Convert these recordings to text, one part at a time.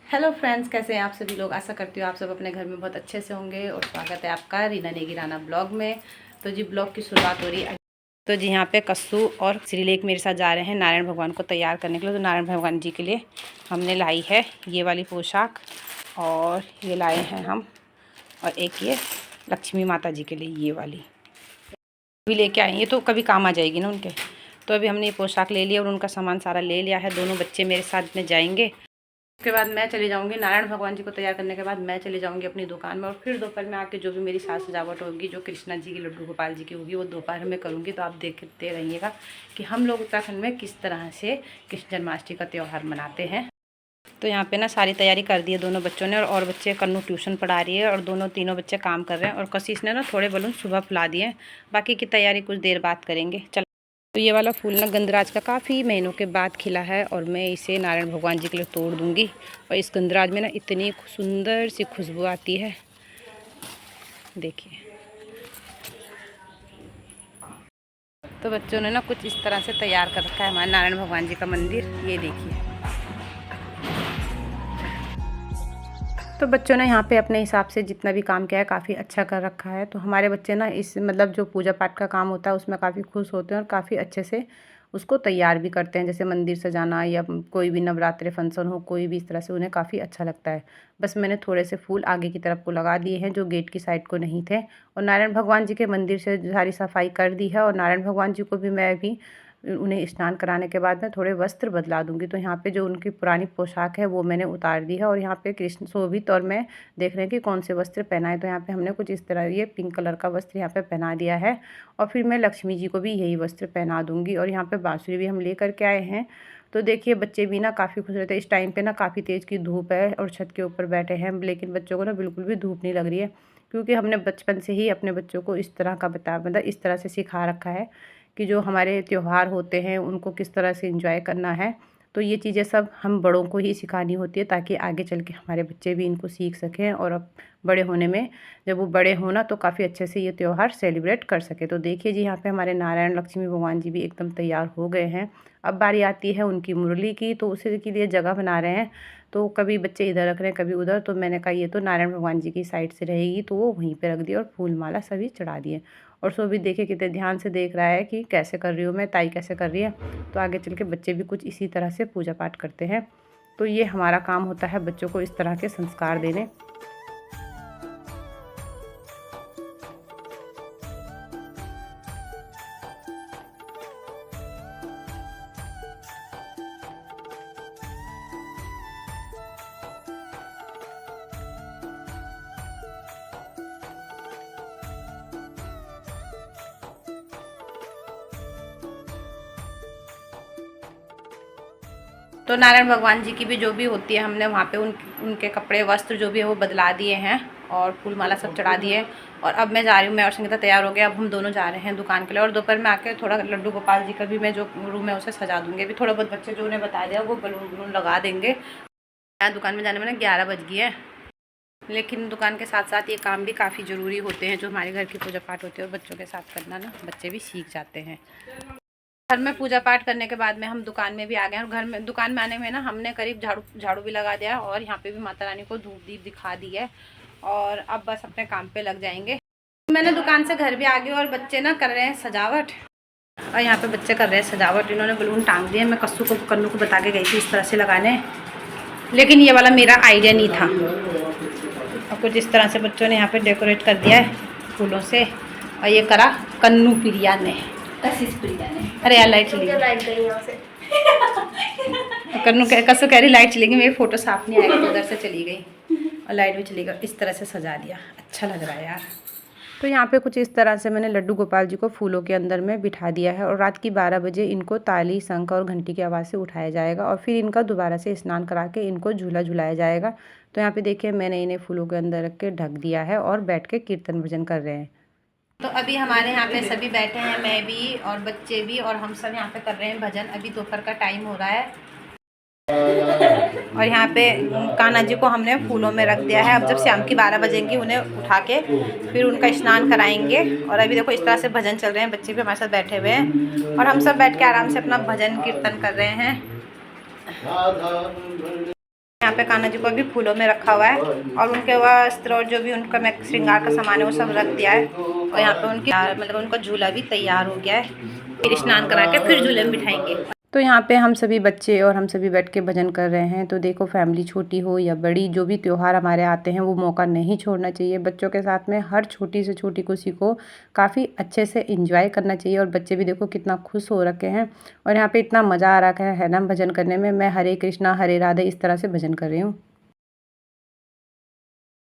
Hello friends, कैसे हैं आप सभी लोग। आशा करती हूँ आप सब अपने घर में बहुत अच्छे से होंगे और स्वागत है आपका रीना नेगी राना ब्लॉग में। तो जी ब्लॉग की शुरुआत हो रही है। तो जी यहाँ पे कस्सू और श्रीलेख मेरे साथ जा रहे हैं नारायण भगवान को तैयार करने के लिए। तो नारायण भगवान जी के लिए हमने लाई है ये वाली पोशाक और ये लाए हैं हम, और एक ये लक्ष्मी माता जी के लिए ये वाली भी लेके आए। ये तो कभी काम आ जाएगी ना उनके। तो अभी हमने ये पोशाक ले लिया और उनका सामान सारा ले लिया है। दोनों बच्चे मेरे साथ में जाएंगे। उसके बाद मैं चली जाऊंगी नारायण भगवान जी को तैयार करने के बाद मैं चली जाऊंगी अपनी दुकान में, और फिर दोपहर में आके जो भी मेरी साज सजावट होगी, जो कृष्णा जी की लड्डू गोपाल जी की होगी, वो दोपहर में करूंगी। तो आप देखते रहिएगा कि हम लोग उत्तराखंड में किस तरह से कृष्ण जन्माष्टमी का त्यौहार मनाते हैं। तो यहाँ पे ना सारी तैयारी कर दी है दोनों बच्चों ने, और बच्चे कन्नू ट्यूशन पढ़ा रही है और तीनों बच्चे काम कर रहे हैं। और कशिश ने ना थोड़े बलून सुबह फुला दिए हैं, बाकी की तैयारी कुछ देर बाद करेंगे। चल, तो ये वाला फूल ना गंधराज का काफ़ी महीनों के बाद खिला है और मैं इसे नारायण भगवान जी के लिए तोड़ दूंगी। और इस गंधराज में ना इतनी सुंदर सी खुशबू आती है, देखिए। तो बच्चों ने ना कुछ इस तरह से तैयार कर रखा है हमारे नारायण भगवान जी का मंदिर, ये देखिए। तो बच्चों ने यहाँ पे अपने हिसाब से जितना भी काम किया है काफ़ी अच्छा कर रखा है। तो हमारे बच्चे ना इस मतलब जो पूजा पाठ का काम होता है उसमें काफ़ी खुश होते हैं और काफ़ी अच्छे से उसको तैयार भी करते हैं। जैसे मंदिर सजाना या कोई भी नवरात्रि फंक्शन हो, कोई भी इस तरह से उन्हें काफ़ी अच्छा लगता है। बस मैंने थोड़े से फूल आगे की तरफ को लगा दिए हैं जो गेट की साइड को नहीं थे, और नारायण भगवान जी के मंदिर से सारी सफाई कर दी है। और नारायण भगवान जी को भी मैं भी उन्हें स्नान कराने के बाद में थोड़े वस्त्र बदला दूंगी। तो यहाँ पे जो उनकी पुरानी पोशाक है वो मैंने उतार दी है, और यहाँ पे कृष्ण शोभित और मैं देख रहे हैं कि कौन से वस्त्र पहनाए। तो यहाँ पे हमने कुछ इस तरह ये पिंक कलर का वस्त्र यहाँ पे पहना दिया है, और फिर मैं लक्ष्मी जी को भी यही वस्त्र पहना दूंगी। और यहाँ पे बांसुरी भी हम लेकर के आए हैं। तो देखिए बच्चे भी ना काफ़ी खुश रहते हैं। इस टाइम पे ना काफ़ी तेज़ की धूप है और छत के ऊपर बैठे हैं, लेकिन बच्चों को ना बिल्कुल भी धूप नहीं लग रही है, क्योंकि हमने बचपन से ही अपने बच्चों को इस तरह का मतलब इस तरह से सिखा रखा है कि जो हमारे त्योहार होते हैं उनको किस तरह से एंजॉय करना है। तो ये चीज़ें सब हम बड़ों को ही सिखानी होती है, ताकि आगे चल के हमारे बच्चे भी इनको सीख सकें, और अब बड़े होने में जब वो बड़े होना तो काफ़ी अच्छे से ये त्यौहार सेलिब्रेट कर सके। तो देखिए जी यहाँ पे हमारे नारायण लक्ष्मी भगवान जी भी एकदम तैयार हो गए हैं। अब बारी आती है उनकी मुरली की, तो उसी के लिए जगह बना रहे हैं। तो कभी बच्चे इधर रख रहे हैं, कभी उधर। तो मैंने कहा ये तो नारायण भगवान जी की साइड से रहेगी, तो वो वहीं पे रख दिया और फूल माला सभी चढ़ा दिए। और सो भी देखिए कितने ध्यान से देख रहा है कि कैसे कर रही हूँ मैं, ताई कैसे कर रही है। तो आगे चल के बच्चे भी कुछ इसी तरह से पूजा पाठ करते हैं। तो ये हमारा काम होता है बच्चों को इस तरह के संस्कार देने। तो नारायण भगवान जी की भी जो भी होती है हमने वहाँ पे उनके कपड़े वस्त्र जो भी है वो बदला दिए हैं और फूल माला सब चढ़ा दिए। और अब मैं जा रही हूँ, मैं और संगीता तैयार हो गया। अब हम दोनों जा रहे हैं दुकान के लिए, और दोपहर में आके थोड़ा लड्डू गोपाल जी का भी मैं जो रूम है उसे सजा दूँगी। अभी थोड़ा बहुत बच्चे जो उन्हें बताया दिया वो बलून वलून लगा देंगे। यहाँ दुकान में जाने में ना 11 बज गई है, लेकिन दुकान के साथ साथ ये काम भी काफ़ी ज़रूरी होते हैं जो हमारे घर की पूजा पाठ होती है, और बच्चों के साथ करना ना बच्चे भी सीख जाते हैं। घर में पूजा पाठ करने के बाद में हम दुकान में भी आ गए, और घर में दुकान में आने में ना हमने करीब झाड़ू भी लगा दिया, और यहाँ पे भी माता रानी को धूप दीप दिखा दी है, और अब बस अपने काम पे लग जाएंगे। मैंने दुकान से घर भी आ गई, और बच्चे ना कर रहे हैं सजावट, और यहाँ पे बच्चे कर रहे हैं सजावट। इन्होंने बलून टांग दिए। मैं कन्नू को बता के गई थी इस तरह से लगाने, लेकिन ये वाला मेरा आइडिया नहीं था। और कुछ इस तरह से बच्चों ने यहाँ पे डेकोरेट कर दिया है फूलों से, और ये करा कन्नू प्रिया ने, अरे यार लाइट चली गई। कसू कह रही लाइट चली गई, मेरी फोटो साफ नहीं आएगी, तो उधर से चली गई और लाइट भी चली गई। इस तरह से सजा दिया, अच्छा लग रहा है यार। तो यहाँ पे कुछ इस तरह से मैंने लड्डू गोपाल जी को फूलों के अंदर में बिठा दिया है, और रात की 12 बजे इनको ताली शंख और घंटी की आवाज़ से उठाया जाएगा, और फिर इनका दोबारा से स्नान करा के इनको झूला झुलाया जाएगा। तो यहाँ पे देखिए मैंने इन्हें फूलों के अंदर रख के ढक दिया है, और बैठ के कीर्तन भजन कर रहे हैं। तो अभी हमारे यहाँ पे सभी बैठे हैं, मैं भी और बच्चे भी, और हम सब यहाँ पे कर रहे हैं भजन। अभी दोपहर का टाइम हो रहा है, और यहाँ पे कान्हा जी को हमने फूलों में रख दिया है। अब जब शाम की 12 बजेंगी उन्हें उठा के फिर उनका स्नान कराएंगे। और अभी देखो इस तरह से भजन चल रहे हैं, बच्चे भी हमारे साथ बैठे हुए हैं, और हम सब बैठ के आराम से अपना भजन कीर्तन कर रहे हैं। यहाँ पे कान्हा जी को अभी फूलों में रखा हुआ है और उनके वस्त्र और जो भी उनका श्रृंगार का सामान है वो सब रख दिया है। और यहाँ पे उनकी मतलब उनका झूला भी तैयार हो गया है। फिर स्नान करा के फिर झूले में बिठाएंगे। तो यहाँ पे हम सभी बच्चे और हम सभी बैठ के भजन कर रहे हैं। तो देखो, फैमिली छोटी हो या बड़ी, जो भी त्योहार हमारे आते हैं वो मौका नहीं छोड़ना चाहिए। बच्चों के साथ में हर छोटी से छोटी खुशी को काफ़ी अच्छे से एंजॉय करना चाहिए। और बच्चे भी देखो कितना खुश हो रखे हैं और यहाँ पे इतना मज़ा आ रहा है ना भजन करने में। मैं हरे कृष्णा हरे राधे इस तरह से भजन कर रही हूँ।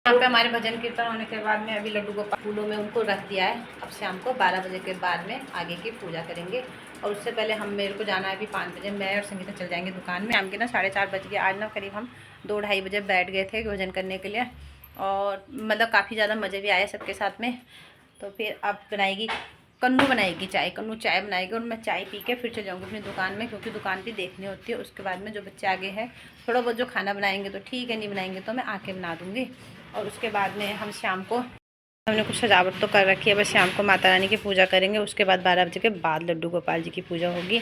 यहाँ पे हमारे भजन कीर्तन होने के बाद में अभी लड्डू गोपाल फूलों में उनको रख दिया है। अब शाम को 12 बजे के बाद में आगे की पूजा करेंगे। और उससे पहले मेरे को जाना है अभी 5 बजे। मैं और संगीता चल जाएंगे दुकान में। शाम के ना 4:30 बज गए। आज ना करीब हम 2-2:30 बजे बैठ गए थे भजन करने के लिए। और मतलब काफ़ी ज़्यादा मज़े भी आए सबके साथ में। तो फिर अब बनाएगी कन्नू बनाएगी चाय, कन्नू चाय बनाएगी और मैं चाय पी के फिर चल जाऊँगी अपनी दुकान में, क्योंकि दुकान भी देखनी होती है। उसके बाद में जो बच्चे आगे हैं थोड़ा बहुत जो खाना बनाएंगे तो ठीक है, नहीं बनाएंगे तो मैं आके बना दूँगी। और उसके बाद में हम शाम को हमने कुछ सजावट तो कर रखी है, बस शाम को माता रानी की पूजा करेंगे। उसके बाद 12 बजे के बाद लड्डू गोपाल जी की पूजा होगी।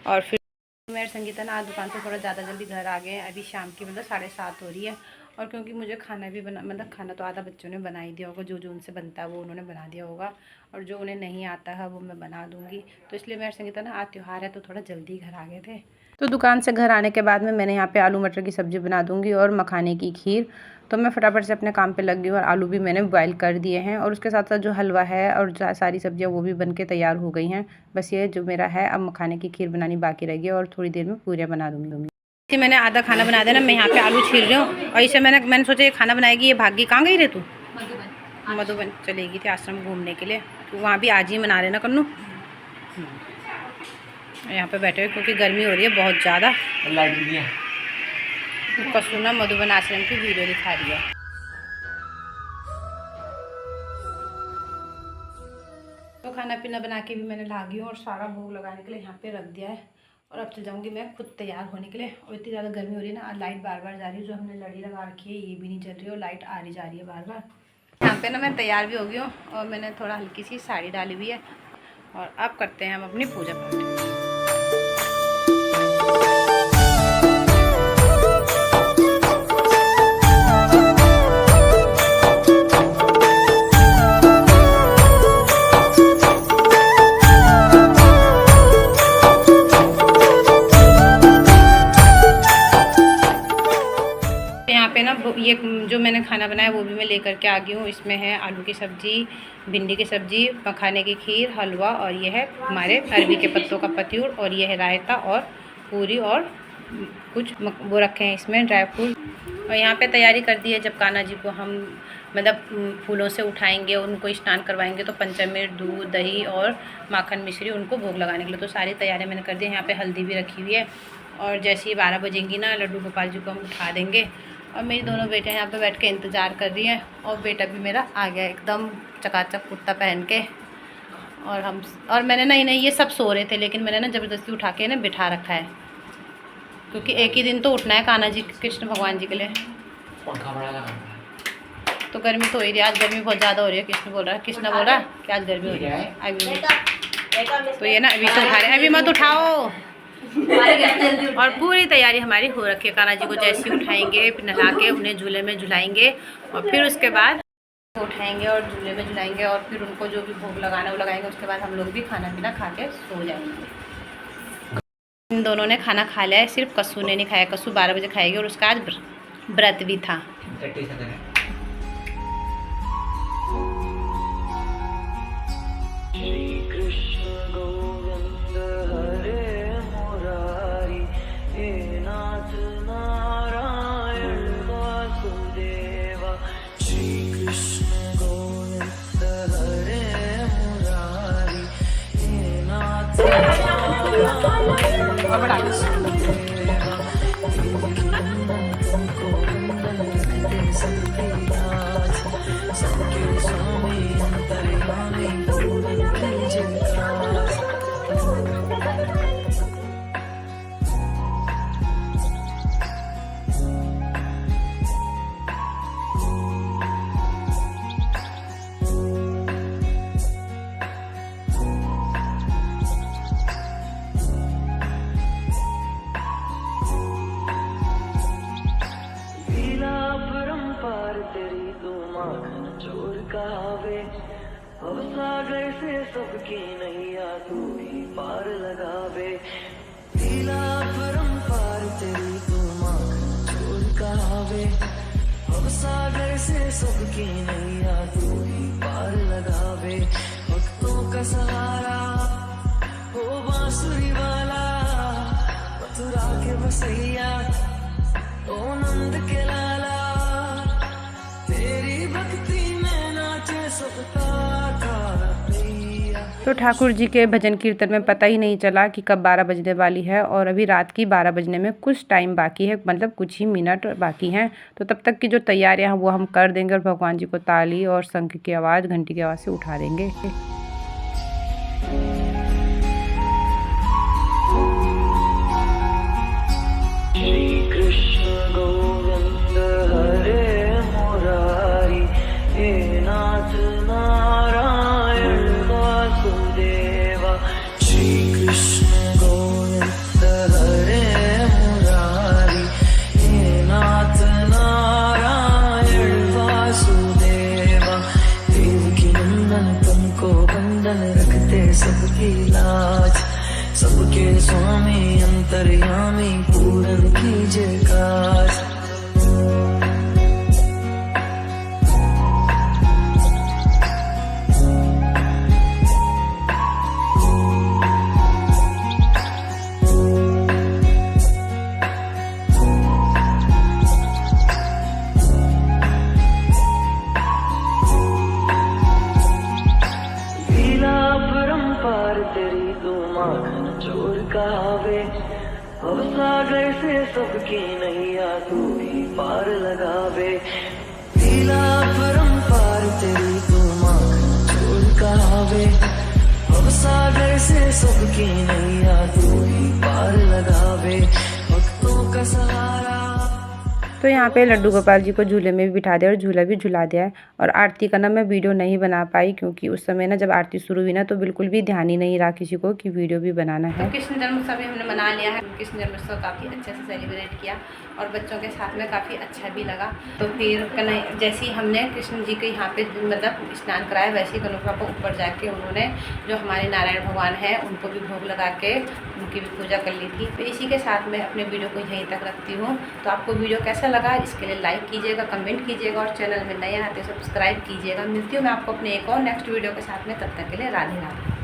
और फिर मेरे संगीता ना आज दुकान से थोड़ा ज़्यादा जल्दी घर आ गए हैं। अभी शाम की मतलब 7:30 हो रही है। और क्योंकि मुझे खाना भी मतलब खाना तो आधा बच्चों ने बना ही दिया होगा, जो जो उनसे बनता है वो उन्होंने बना दिया होगा। और जो उन्हें नहीं आता है वो मैं बना दूँगी। तो इसलिए मेरे संगीता ना आज त्यौहार है तो थोड़ा जल्दी घर आ गए थे। तो दुकान से घर आने के बाद में मैंने यहाँ पे आलू मटर की सब्ज़ी बना दूँगी और मखाने की खीर। तो मैं फटाफट से अपने काम पे लग गई और आलू भी मैंने बॉयल कर दिए हैं। और उसके साथ साथ जो हलवा है और सारी सब्जियाँ वो भी बन के तैयार हो गई हैं। बस ये जो मेरा है अब मखाने की खीर बनानी बाकी रह गई और थोड़ी देर में पूरियाँ बना दूँगी। मैंने आधा खाना बना देना। मैं यहाँ पे आलू छील रही हूँ और इसे मैंने सोचा ये खाना बनाएगी, ये भागी। कहाँ गई रे तू? मधुबन चलेगी थी आश्रम घूमने के लिए। तो वहाँ भी आज ही मना रहे ना कन्नू। यहाँ पे बैठे हुए क्योंकि गर्मी हो रही है बहुत ज़्यादा। कसुना मधुबन आश्रम की वीडियो दिखा रही है। तो खाना पीना बना के भी मैंने ला गई हूँ और सारा भोग लगाने के लिए यहाँ पे रख दिया है। और अब चल जाऊँगी मैं खुद तैयार होने के लिए। और इतनी ज़्यादा गर्मी हो रही है ना, लाइट बार बार जा रही है। जो हमने लड़ी लगा रखी है ये भी नहीं चल रही है और लाइट आ रही जा रही है बार बार। यहाँ पे ना मैं तैयार भी हो गई हूँ और मैंने थोड़ा हल्की सी साड़ी डाली हुई है। और अब करते हैं हम अपनी पूजा पाठ। ये जो मैंने खाना बनाया वो भी मैं लेकर के आ गई हूँ। इसमें है आलू की सब्ज़ी, भिंडी की सब्ज़ी, मखाने की खीर, हलवा और ये है हमारे अरबी के पत्तों का पत्यूर और ये है रायता और पूरी और कुछ वो रखे हैं इसमें ड्राई फ्रूट। और यहाँ पे तैयारी कर दी है। जब कान्हा जी को हम मतलब फूलों से उठाएंगे, उनको स्नान करवाएंगे तो पंचामृत, दूध, दही और माखन मिश्री उनको भोग लगाने के लिए तो सारी तैयारियाँ मैंने कर दी है। यहाँ पे हल्दी भी रखी हुई है। और जैसे ही 12 बजेंगी ना लड्डू गोपाल जी को हम उठा देंगे। और मेरी दोनों बेटे यहाँ पे बैठ के इंतज़ार कर रही हैं। और बेटा भी मेरा आ गया एकदम चकाचक कुर्ता पहन के। और मैंने नहीं ये सब सो रहे थे लेकिन मैंने ना ज़बरदस्ती उठा के ना बिठा रखा है, क्योंकि एक ही दिन तो उठना है कान्हा जी कृष्ण भगवान जी के लिए। तो गर्मी तो हो ही रही है, आज गर्मी बहुत ज़्यादा हो रही है। कृष्ण बोल रहा है कि आज गर्मी हो रही है अभी। तो ये ना अभी से उठा रहे हैं, अभी मत उठाओ। और पूरी तैयारी हमारी हो रखी है। कान्हा जी को जैसे उठाएंगे फिर नहा के उन्हें झूले में झुलाएंगे और फिर उसके बाद उठाएंगे और झूले में झुलाएंगे और फिर उनको जो भी भोग लगाना वो लगाएंगे। उसके बाद हम लोग भी खाना पीना खा के सो जाएंगे। इन दोनों ने खाना खा लिया है, सिर्फ कस्सू ने नहीं खाया। कस्सू 12 बजे खाएगी और उसका आज व्रत भी था। परंपार तेरी तू माखन चोर कहावे, अब सागर से सबकी नैया तू ही पार लगावे। लीला परंपार तेरी तू माखन चोर कहावे, अब सागर से सबकी नैया तू ही पार लगावे। भक्तों का सहारा हो बांसुरी वाला, मथुरा के बसैया ओ नंद के लाला, तेरी भक्ति में नाचे सबका तो ठाकुर जी के भजन कीर्तन में पता ही नहीं चला कि कब 12 बजने वाली है और अभी रात की 12 बजने में कुछ टाइम बाकी है, मतलब कुछ ही मिनट बाकी हैं। तो तब तक की जो तैयारियां हैं वो हम कर देंगे और भगवान जी को ताली और शंख की आवाज़, घंटी की आवाज़ से उठा देंगे। श्री कृष्ण गोविंद हरे मुरारी, हे नाथ नारायण वासुदेवा। श्री कृष्ण गोविंद हरे मुरारी, हे नाथ नारायण वासुदेवा। देवकी नंदन तुमको बंधन रखते सबकी लाज, सबके स्वामी अंतर्यामी पूरन कीजिए काज। लीला परंपार तेरी तू माखन चोर कहावे, अब सागर से सबकी नैया तू ही पार लगावे। लीला परंपार तेरी तू माखन चोर कहावे, अब सागर से सबकी नैया तू ही पार लगावे। भक्तों का सहारा। तो यहाँ पे लड्डू गोपाल जी को झूले में भी बिठा दिया और झूला भी झुला दिया है। और आरती का ना मैं वीडियो नहीं बना पाई क्योंकि उस समय ना जब आरती शुरू हुई ना तो बिल्कुल भी ध्यान ही नहीं रहा किसी को कि वीडियो भी बनाना है। तो कृष्ण जन्मोत्सव भी हमने मना लिया है। कृष्ण जन्मोत्सव काफ़ी अच्छे से सेलिब्रेट किया और बच्चों के साथ में काफ़ी अच्छा भी लगा। तो फिर जैसे ही हमने कृष्ण जी के यहाँ पे मतलब स्नान कराया, वैसे ही कनौपा को ऊपर जाके उन्होंने जो हमारे नारायण भगवान हैं उनको भी भोग लगा के उनकी भी पूजा कर ली थी। तो इसी के साथ मैं अपने वीडियो को यहीं तक रखती हूँ। तो आपको वीडियो कैसा लगा इसके लिए लाइक कीजिएगा, कमेंट कीजिएगा और चैनल में नए आते सब्सक्राइब कीजिएगा। मिलती हूँ मैं आपको अपने एक और नेक्स्ट वीडियो के साथ में, तब तक के लिए राधे राधे।